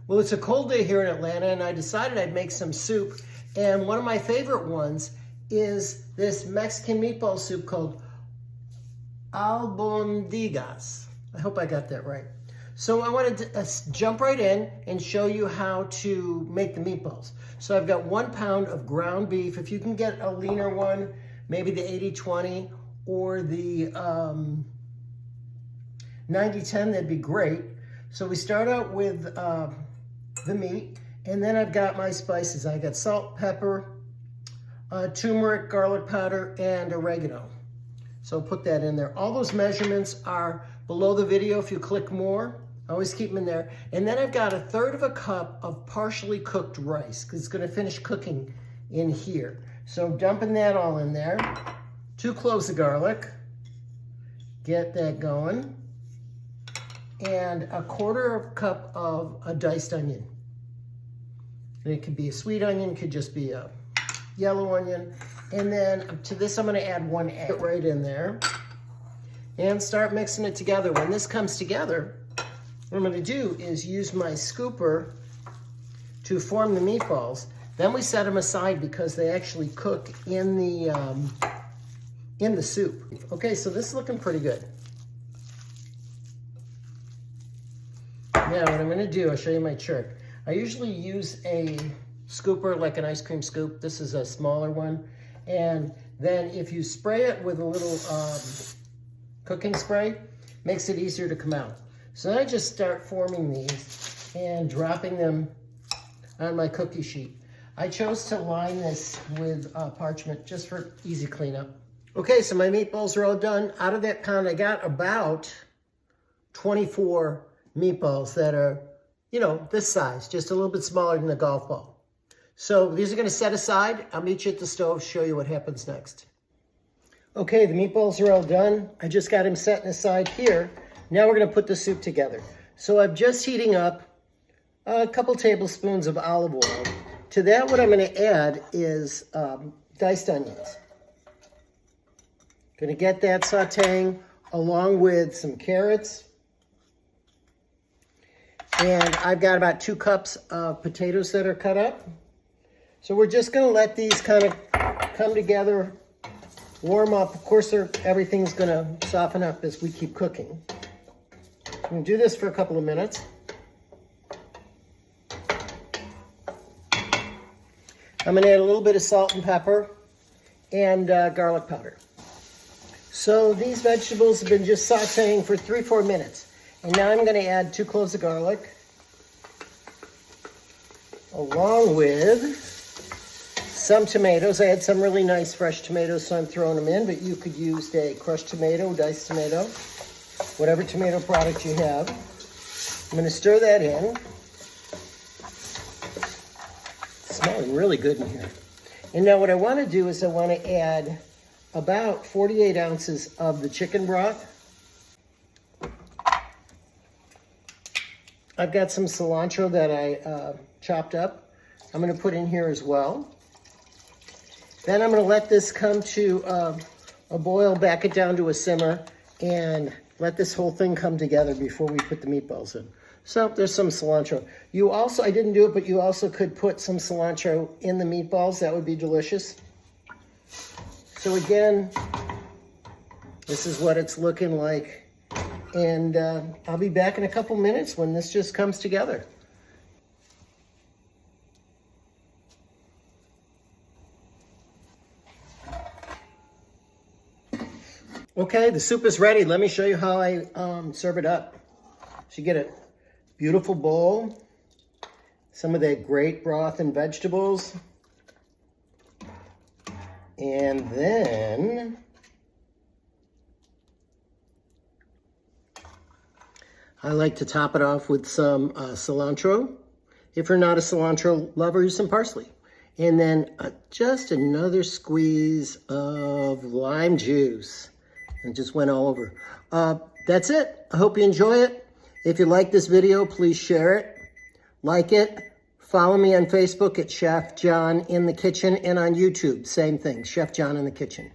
Well, it's a cold day here in Atlanta, and I decided I'd make some soup. And one of my favorite ones is this Mexican meatball soup called albondigas. I hope I got that right. So I wanted to jump right in and show you how to make the meatballs. So I've got 1 pound of ground beef. If you can get a leaner one, maybe the 80-20 or the 90-10, that'd be great. So we start out with the meat, and then I've got my spices. I got salt, pepper, turmeric, garlic powder, and oregano. So put that in there. All those measurements are below the video. If you click more, I always keep them in there. And then I've got 1/3 cup of partially cooked rice, because it's gonna finish cooking in here. So dumping that all in there. 2 cloves of garlic. Get that going. And 1/4 cup of a diced onion. And it could be a sweet onion, could just be a yellow onion. And then to this, I'm gonna add 1 egg right in there and start mixing it together. When this comes together, what I'm gonna do is use my scooper to form the meatballs. Then we set them aside because they actually cook in the soup. Okay, so this is looking pretty good. Now what I'm gonna do, I'll show you my chart. I usually use a scooper, like an ice cream scoop. This is a smaller one. And then if you spray it with a little cooking spray, makes it easier to come out. So then I just start forming these and dropping them on my cookie sheet. I chose to line this with parchment just for easy cleanup. Okay, so my meatballs are all done. Out of that pound, I got about 24 meatballs that are, you know, this size, just a little bit smaller than a golf ball. So these are gonna set aside. I'll meet you at the stove, show you what happens next. Okay, the meatballs are all done. I just got them setting aside here. Now we're gonna put the soup together. So I'm just heating up a couple tablespoons of olive oil. To that, what I'm gonna add is diced onions. Gonna get that sauteing along with some carrots. And I've got about 2 cups of potatoes that are cut up. So we're just gonna let these kind of come together, warm up. Of course, everything's gonna soften up as we keep cooking. I'm gonna do this for a couple of minutes. I'm gonna add a little bit of salt and pepper and garlic powder. So these vegetables have been just sauteing for 3-4 minutes. And now I'm gonna add 2 cloves of garlic, along with some tomatoes. I had some really nice fresh tomatoes, so I'm throwing them in, but you could use a crushed tomato, diced tomato, whatever tomato product you have. I'm gonna stir that in. It's smelling really good in here. And now what I wanna do is I wanna add about 48 ounces of the chicken broth. I've got some cilantro that I chopped up. I'm gonna put in here as well. Then I'm gonna let this come to a boil, back it down to a simmer, and let this whole thing come together before we put the meatballs in. So there's some cilantro. You also, I didn't do it, but you also could put some cilantro in the meatballs. That would be delicious. So again, this is what it's looking like. And I'll be back in a couple minutes when this just comes together. Okay, the soup is ready. Let me show you how I serve it up. So you get a beautiful bowl, some of that great broth and vegetables, and then I like to top it off with some cilantro. If you're not a cilantro lover, use some parsley. And then just another squeeze of lime juice. And just went all over. That's it. I hope you enjoy it. If you like this video, please share it, like it. Follow me on Facebook at Chef John in the Kitchen, and on YouTube, same thing, Chef John in the Kitchen.